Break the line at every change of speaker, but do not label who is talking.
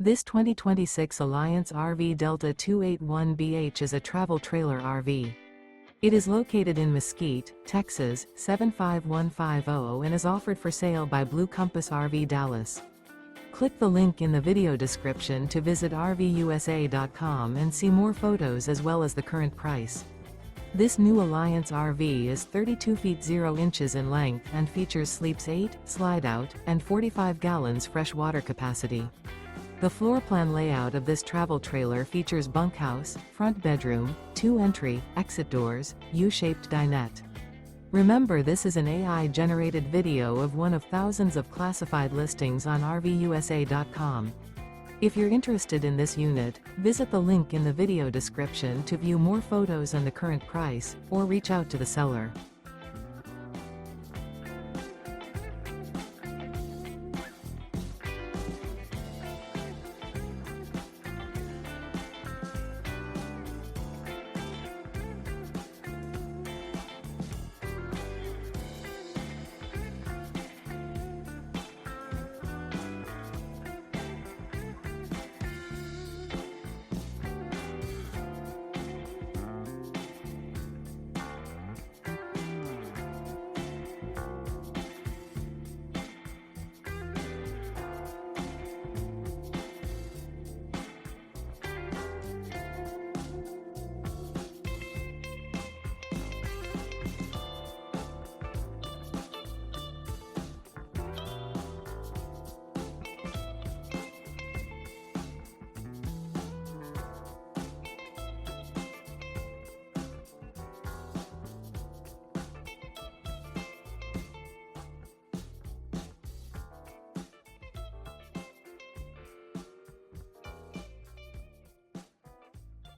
This 2026 Alliance RV Delta 281BH is a travel trailer RV. It is located in Mesquite, Texas, 75150 and is offered for sale by Blue Compass RV Dallas. Click the link in the video description to visit RVUSA.com and see more photos as well as the current price. This new Alliance RV is 32 feet 0 inches in length and features sleeps 8, slide-out, and 45 gallons fresh water capacity. The floor plan layout of this travel trailer features bunkhouse, front bedroom, 2 entry, exit doors, U-shaped dinette. Remember, this is an AI-generated video of one of thousands of classified listings on RVUSA.com. If you're interested in this unit, visit the link in the video description to view more photos and the current price, or reach out to the seller.